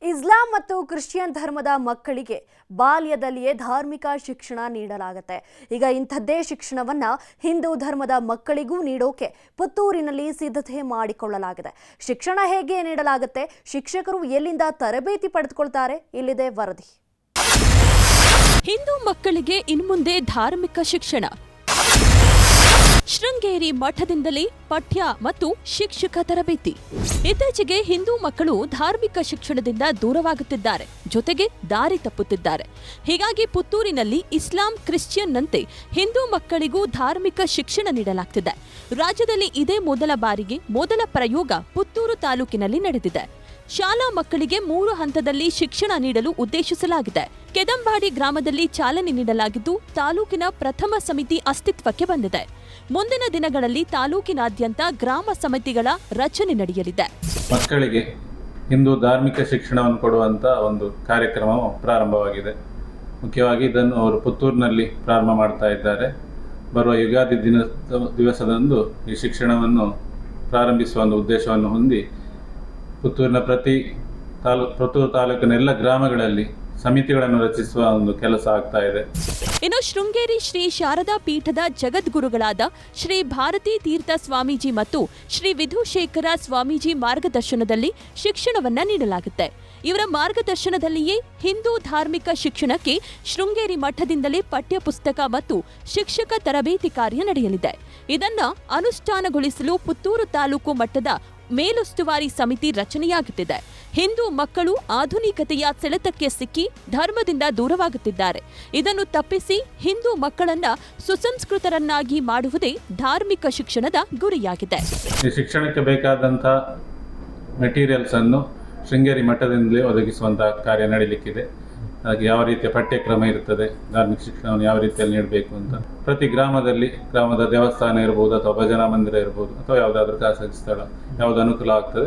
ಇಸ್ಲಾಂ ಮತ್ತು ಕ್ರಿಶ್ಚಿಯನ್ ಧರ್ಮದ ಮಕ್ಕಳಿಗೆ ಬಾಲ್ಯದಲ್ಲಿಯೇ ಧಾರ್ಮಿಕ ಶಿಕ್ಷಣ ನೀಡಲಾಗುತ್ತೆ. ಈಗ ಇಂಥದ್ದೇ ಶಿಕ್ಷಣವನ್ನ ಹಿಂದೂ ಧರ್ಮದ ಮಕ್ಕಳಿಗೂ ನೀಡೋಕೆ ಪುತ್ತೂರಿನಲ್ಲಿ ಸಿದ್ಧತೆ ಮಾಡಿಕೊಳ್ಳಲಾಗಿದೆ. ಶಿಕ್ಷಣ ಹೇಗೆ ನೀಡಲಾಗುತ್ತೆ, ಶಿಕ್ಷಕರು ಎಲ್ಲಿಂದ ತರಬೇತಿ ಪಡೆದುಕೊಳ್ತಾರೆ, ಇಲ್ಲಿದೆ ವರದಿ. ಹಿಂದೂ ಮಕ್ಕಳಿಗೆ ಇನ್ಮುಂದೆ ಧಾರ್ಮಿಕ ಶಿಕ್ಷಣ. ಶೃಂಗೇರಿ ಮಠದಿಂದಲೇ ಪಠ್ಯ ಮತ್ತು ಶಿಕ್ಷಕ ತರಬೇತಿ. ಇತ್ತೀಚೆಗೆ ಹಿಂದೂ ಮಕ್ಕಳು ಧಾರ್ಮಿಕ ಶಿಕ್ಷಣದಿಂದ ದೂರವಾಗುತ್ತಿದ್ದಾರೆ, ಜೊತೆಗೆ ದಾರಿ ತಪ್ಪುತ್ತಿದ್ದಾರೆ. ಹೀಗಾಗಿ ಪುತ್ತೂರಿನಲ್ಲಿ ಇಸ್ಲಾಂ, ಕ್ರಿಶ್ಚಿಯನ್ನಂತೆ ಹಿಂದೂ ಮಕ್ಕಳಿಗೂ ಧಾರ್ಮಿಕ ಶಿಕ್ಷಣ ನೀಡಲಾಗ್ತಿದೆ. ರಾಜ್ಯದಲ್ಲಿ ಇದೇ ಮೊದಲ ಬಾರಿಗೆ ಮೊದಲ ಪ್ರಯೋಗ ಪುತ್ತೂರು ತಾಲೂಕಿನಲ್ಲಿ ನಡೆದಿದೆ. ಶಾಲಾ ಮಕ್ಕಳಿಗೆ 3 ಹಂತದಲ್ಲಿ ಶಿಕ್ಷಣ ನೀಡಲು ಉದ್ದೇಶಿಸಲಾಗಿದೆ. ಕೆದಂಬಾಡಿ ಗ್ರಾಮದಲ್ಲಿ ಚಾಲನೆ ನೀಡಲಾಗಿದ್ದು, ತಾಲೂಕಿನ ಪ್ರಥಮ ಸಮಿತಿ ಅಸ್ತಿತ್ವಕ್ಕೆ ಬಂದಿದೆ. ಮುಂದಿನ ದಿನಗಳಲ್ಲಿ ತಾಲೂಕಿನಾದ್ಯಂತ ಗ್ರಾಮ ಸಮಿತಿಗಳ ರಚನೆ ನಡೆಯಲಿದೆ. ಮಕ್ಕಳಿಗೆ ಹಿಂದೂ ಧಾರ್ಮಿಕ ಶಿಕ್ಷಣವನ್ನು ಕೊಡುವಂತ ಒಂದು ಕಾರ್ಯಕ್ರಮ ಪ್ರಾರಂಭವಾಗಿದೆ. ಮುಖ್ಯವಾಗಿ ಇದನ್ನು ಅವರು ಪುತ್ತೂರಿನಲ್ಲಿ ಪ್ರಾರಂಭ ಮಾಡ್ತಾ ಇದ್ದಾರೆ. ಬರುವ ಯುಗಾದಿ ದಿವಸದಂದು ಈ ಶಿಕ್ಷಣವನ್ನು ಪ್ರಾರಂಭಿಸುವ ಒಂದು ಉದ್ದೇಶವನ್ನು ಹೊಂದಿ ಪುತ್ತೂರಿನ ಪುತ್ತೂರು ತಾಲೂಕಿನ ಎಲ್ಲ ಗ್ರಾಮಗಳಲ್ಲಿ ಸಮಿತಿಗಳನ್ನು ರಚಿಸುವ ಒಂದು ಕೆಲಸ ಆಗ್ತಾ ಇದೆ. ಇನ್ನು ಶೃಂಗೇರಿ ಶ್ರೀ ಶಾರದಾ ಪೀಠದ ಜಗದ್ಗುರುಗಳಾದ ಶ್ರೀ ಭಾರತೀ ತೀರ್ಥ ಸ್ವಾಮೀಜಿ ಮತ್ತು ಶ್ರೀ ವಿಧುಶೇಖರ ಸ್ವಾಮೀಜಿ ಮಾರ್ಗದರ್ಶನದಲ್ಲಿ ಶಿಕ್ಷಣವನ್ನ ನೀಡಲಾಗುತ್ತೆ. ಇವರ ಮಾರ್ಗದರ್ಶನದಲ್ಲಿಯೇ ಹಿಂದೂ ಧಾರ್ಮಿಕ ಶಿಕ್ಷಣಕ್ಕೆ ಶೃಂಗೇರಿ ಮಠದಿಂದಲೇ ಪಠ್ಯ ಪುಸ್ತಕ ಮತ್ತು ಶಿಕ್ಷಕ ತರಬೇತಿ ಕಾರ್ಯ ನಡೆಯಲಿದೆ. ಇದನ್ನ ಅನುಷ್ಠಾನಗೊಳಿಸಲು ಪುತ್ತೂರು ತಾಲೂಕು ಮಟ್ಟದ ಮೇಲುಸ್ತುವಾರಿ ಸಮಿತಿ ರಚನೆಯಾಗುತ್ತಿದೆ. ಹಿಂದೂ ಮಕ್ಕಳು ಆಧುನಿಕತೆಯ ಸೆಳೆತಕ್ಕೆ ಸಿಕ್ಕಿ ಧರ್ಮದಿಂದ ದೂರವಾಗುತ್ತಿದ್ದಾರೆ. ಇದನ್ನು ತಪ್ಪಿಸಿ ಹಿಂದೂ ಮಕ್ಕಳನ್ನ ಸುಸಂಸ್ಕೃತರನ್ನಾಗಿ ಮಾಡುವುದೇ ಧಾರ್ಮಿಕ ಶಿಕ್ಷಣದ ಗುರಿಯಾಗಿದೆ. ಈ ಶಿಕ್ಷಣಕ್ಕೆ ಬೇಕಾದಂತಹ ಮೆಟೀರಿಯಲ್ಸ್ ಅನ್ನು ಶೃಂಗೇರಿ ಮಠದಿಂದಲೇ ಒದಗಿಸುವಂತಹ ಕಾರ್ಯ ನಡೀಲಿಕ್ಕಿದೆ. ಹಾಗೆ ಯಾವ ರೀತಿಯ ಪಠ್ಯಕ್ರಮ ಇರ್ತದೆ, ಧಾರ್ಮಿಕ ಶಿಕ್ಷಣವನ್ನು ಯಾವ ರೀತಿಯಲ್ಲಿ ನೀಡಬೇಕು ಅಂತ ಪ್ರತಿ ಗ್ರಾಮದ ದೇವಸ್ಥಾನ ಇರಬಹುದು, ಅಥವಾ ಭಜನಾ ಮಂದಿರ ಇರಬಹುದು, ಅಥವಾ ಯಾವುದಾದ್ರೂ ಖಾಸಗಿ ಸ್ಥಳ ಯಾವುದು ಅನುಕೂಲ ಆಗ್ತದೆ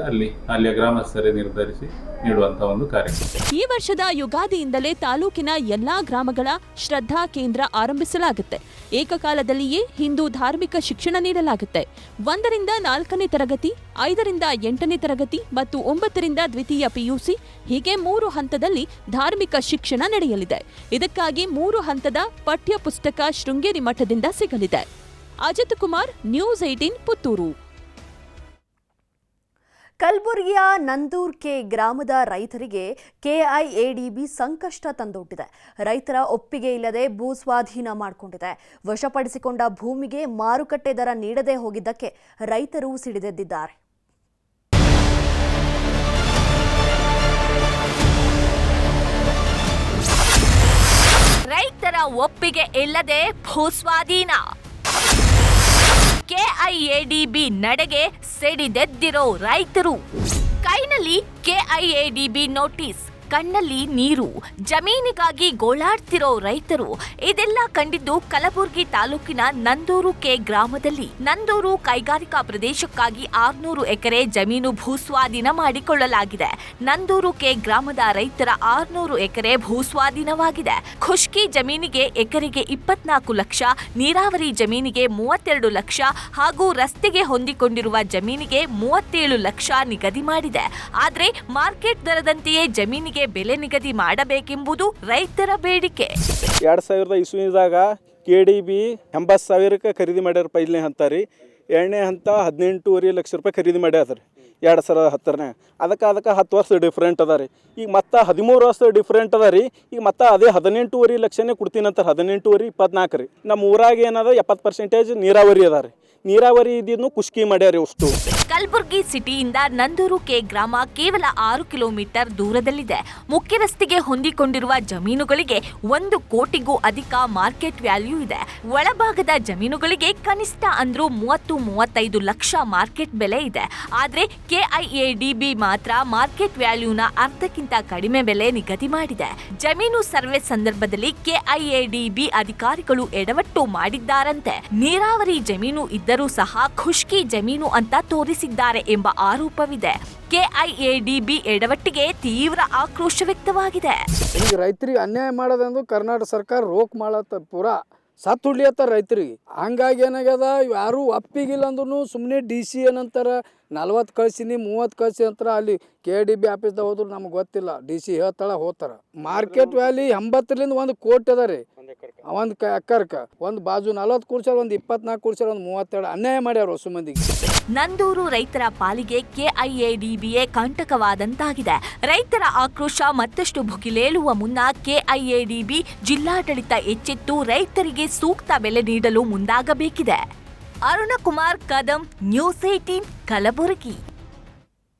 ಅಲ್ಲಿಯ ಗ್ರಾಮಸ್ಥರೇ ನಿರ್ಧರಿಸಿ ನೀಡುವಂತಹ ಒಂದು ಕಾರ್ಯಕ್ರಮ. ಈ ವರ್ಷದ ಯುಗಾದಿಯಿಂದಲೇ ತಾಲೂಕಿನ ಎಲ್ಲಾ ಗ್ರಾಮಗಳ ಶ್ರದ್ಧಾ ಕೇಂದ್ರ ಆರಂಭಿಸಲಾಗುತ್ತೆ. ಏಕಕಾಲದಲ್ಲಿಯೇ ಹಿಂದೂ ಧಾರ್ಮಿಕ ಶಿಕ್ಷಣ ನೀಡಲಾಗುತ್ತೆ. 1ರಿಂದ 4ನೇ ತರಗತಿ, 5ರಿಂದ 8ನೇ ತರಗತಿ ಮತ್ತು 9ರಿಂದ ದ್ವಿತೀಯ PUC ಹೀಗೆ 3 ಹಂತದಲ್ಲಿ ಧಾರ್ಮಿಕ ಶಿಕ್ಷಣ ನಡೆಯಲಿದೆ. ಇದಕ್ಕಾಗಿ 3 ಹಂತದ ಪಠ್ಯ ಪುಸ್ತಕ ಶೃಂಗೇರಿ ಮಠದಿಂದ ಸಿಗಲಿದೆ. ಅಜಿತ್ ಕುಮಾರ್, ನ್ಯೂಸ್ 18 ಪುತ್ತೂರು. ಕಲಬುರಗಿಯ ನಂದೂರ್ ಕೆ ಗ್ರಾಮದ ರೈತರಿಗೆ KIADB ಸಂಕಷ್ಟ ತಂದೊಡ್ಡಿದೆ. ರೈತರ ಒಪ್ಪಿಗೆ ಇಲ್ಲದೆ ಭೂ ಸ್ವಾಧೀನ ಮಾಡಿಕೊಂಡಿದೆ. ವಶಪಡಿಸಿಕೊಂಡ ಭೂಮಿಗೆ ಮಾರುಕಟ್ಟೆ ದರ ನೀಡದೆ ಹೋಗಿದ್ದಕ್ಕೆ ರೈತರು ಸಿಡಿದೆದ್ದಿದ್ದಾರೆ. ರೈತರ ಒಪ್ಪಿಗೆ ಇಲ್ಲದೆ ಭೂಸ್ವಾಧೀನ. KIADB ನಡೆಗೆ ಸಿಡಿದೆದ್ದಿರೋ ರೈತರು. ಕೈನಲ್ಲಿ KIADB ನೋಟಿಸ್, ಕಣ್ಣಲ್ಲಿ ನೀರು, ಜಮೀನಿಗಾಗಿ ಗೋಳಾಡ್ತಿರೋ ರೈತರು. ಇದೆಲ್ಲ ಕಂಡಿದ್ದು ಕಲಬುರಗಿ ತಾಲೂಕಿನ ನಂದೂರು ಕೆ ಗ್ರಾಮದಲ್ಲಿ. ನಂದೂರು ಕೈಗಾರಿಕಾ ಪ್ರದೇಶಕ್ಕಾಗಿ 600 ಎಕರೆ ಜಮೀನು ಭೂಸ್ವಾಧೀನ ಮಾಡಿಕೊಳ್ಳಲಾಗಿದೆ. ನಂದೂರು ಕೆ ಗ್ರಾಮದ ರೈತರ 600 ಎಕರೆ ಭೂಸ್ವಾಧೀನವಾಗಿದೆ. ಖುಷ್ಕಿ ಜಮೀನಿಗೆ ಎಕರೆಗೆ 24 ಲಕ್ಷ, ನೀರಾವರಿ ಜಮೀನಿಗೆ 32 ಲಕ್ಷ ಹಾಗೂ ರಸ್ತೆಗೆ ಹೊಂದಿಕೊಂಡಿರುವ ಜಮೀನಿಗೆ 37 ಲಕ್ಷ ನಿಗದಿ ಮಾಡಿದೆ. ಆದರೆ ಮಾರ್ಕೆಟ್ ದರದಂತೆಯೇ ಜಮೀನಿಗೆ ಬೆಲೆ ನಿಗದಿ ಮಾಡಬೇಕೆಂಬುದು ರೈತರ ಬೇಡಿಕೆ. 2000 ಇಸ್ವಿದಾಗ KDB 80,000 ಖರೀದಿ ಮಾಡ್ಯಾರ. ಪೈಲನೇ ಹಂತ ರೀ. 2ನೇ ಹಂತ 18.5 ಲಕ್ಷ ರೂಪಾಯಿ ಖರೀದಿ ಮಾಡ್ಯಾರ 2010ನೇ. ಅದಕ್ಕೆ 10 ವರ್ಷ ಡಿಫ್ರೆಂಟ್ ಅದ ರೀ. ಈಗ ಮತ್ತೆ 13 ವರ್ಷ ಡಿಫ್ರೆಂಟ್ ಅದ ರೀ. ಈಗ ಮತ್ತೆ ಅದೇ 18.5 ಲಕ್ಷನೇ ಕೊಡ್ತೀನಿ ಅಂತಾರೆ. 18.5 24 ರೀ. ನಮ್ಮ ಊರಾಗ ಏನದ 70% ನೀರಾವರಿ ಅದ ರೀ. ನೀರಾವರಿ ಇದ್ದಿದ್ನು ಕುಷ್ಕಿ ಮಾಡ್ಯಾರ ಅಷ್ಟು. ಕಲಬುರಗಿ ಸಿಟಿಯಿಂದ ನಂದೂರು ಕೆ ಗ್ರಾಮ ಕೇವಲ 6 ಕಿಲೋಮೀಟರ್ ದೂರದಲ್ಲಿದೆ. ಮುಖ್ಯ ರಸ್ತೆಗೆ ಹೊಂದಿಕೊಂಡಿರುವ ಜಮೀನುಗಳಿಗೆ 1 ಕೋಟಿಗೂ ಅಧಿಕ ಮಾರ್ಕೆಟ್ ವ್ಯಾಲ್ಯೂ ಇದೆ. ಒಳಭಾಗದ ಜಮೀನುಗಳಿಗೆ ಕನಿಷ್ಠ ಅಂದ್ರೂ 30-35 ಲಕ್ಷ ಮಾರ್ಕೆಟ್ ಬೆಲೆ ಇದೆ. ಆದ್ರೆ KIADB ಮಾತ್ರ ಮಾರ್ಕೆಟ್ ವ್ಯಾಲ್ಯೂನ ಅರ್ಧಕ್ಕಿಂತ ಕಡಿಮೆ ಬೆಲೆ ನಿಗದಿ ಮಾಡಿದೆ. ಜಮೀನು ಸರ್ವೆ ಸಂದರ್ಭದಲ್ಲಿ KIADB ಅಧಿಕಾರಿಗಳು ಎಡವಟ್ಟು ಮಾಡಿದ್ದಾರಂತೆ. ನೀರಾವರಿ ಜಮೀನು ಇದ್ದರೂ ಸಹ ಖುಷ್ಕಿ ಜಮೀನು ಅಂತ ತೋರಿಸಿದ್ದಾರೆ ಎಂಬ ಆರೋಪವಿದೆ. KIADB ಎಡವಟ್ಟಿಗೆ ತೀವ್ರ ಆಕ್ರೋಶ ವ್ಯಕ್ತವಾಗಿದೆ. ಈಗ ರೈತರಿಗೆ ಅನ್ಯಾಯ ಮಾಡೋದಂದು ಕರ್ನಾಟಕ ಸರ್ಕಾರ ರೋಕ್ ಮಾಡತ್ತ ಪೂರಾ ಸತ್ತು ಹುಡ್ಲಿಯತ್ತಾರ ರೈತರಿಗೆ. ಹಂಗಾಗಿ ಏನಾಗ್ಯದ, ಯಾರು ಒಪ್ಪಿಗಿಲ್ಲ ಅಂದ್ರೂ ಸುಮ್ಮನೆ DC ಏನಂತಾರ 40 ಕಳ್ಸೀನಿ 30 ಕಳ್ಸಿ ಅಂತ ಅಲ್ಲಿ KDB ಆಫೀಸ್ದಾಗ ಹೋದ್ರು ನಮ್ಗೆ ಗೊತ್ತಿಲ್ಲ DC ಹೇಳ್ತಾಳ ಹೋಗ್ತಾರ. ಮಾರ್ಕೆಟ್ ವ್ಯಾಲಿ 80ರಿಂದ 1 ಕೋಟಿ ಅದ ರೀ ಒಂದು ಎಕರ್ಕ. ಒಂದು ಬಾಜು 40 ಕೂರ್ಸ್ಯಾರ, ಒಂದು 24 ಕೂರ್ಸ್ಯಾರ, ಒಂದು 32 ಅನ್ಯಾಯ ಮಾಡ್ಯಾರ ಹೊಸ ಮಂದಿಗೆ. ನಂದೂರು ರೈತರ ಪಾಲಿಗೆ KIADBಯೇ ಕಂಟಕವಾದಂತಾಗಿದೆ. ರೈತರ ಆಕ್ರೋಶ ಮತ್ತಷ್ಟು ಭುಗಿಲೇಳುವ ಮುನ್ನ KIADB ಜಿಲ್ಲಾಡಳಿತ ಎಚ್ಚೆತ್ತು ರೈತರಿಗೆ ಸೂಕ್ತ ಬೆಲೆ ನೀಡಲು ಮುಂದಾಗಬೇಕಿದೆ. ಅರುಣಕುಮಾರ್ ಕದಂ, ನ್ಯೂಸ್ 18 ಕಲಬುರಗಿ.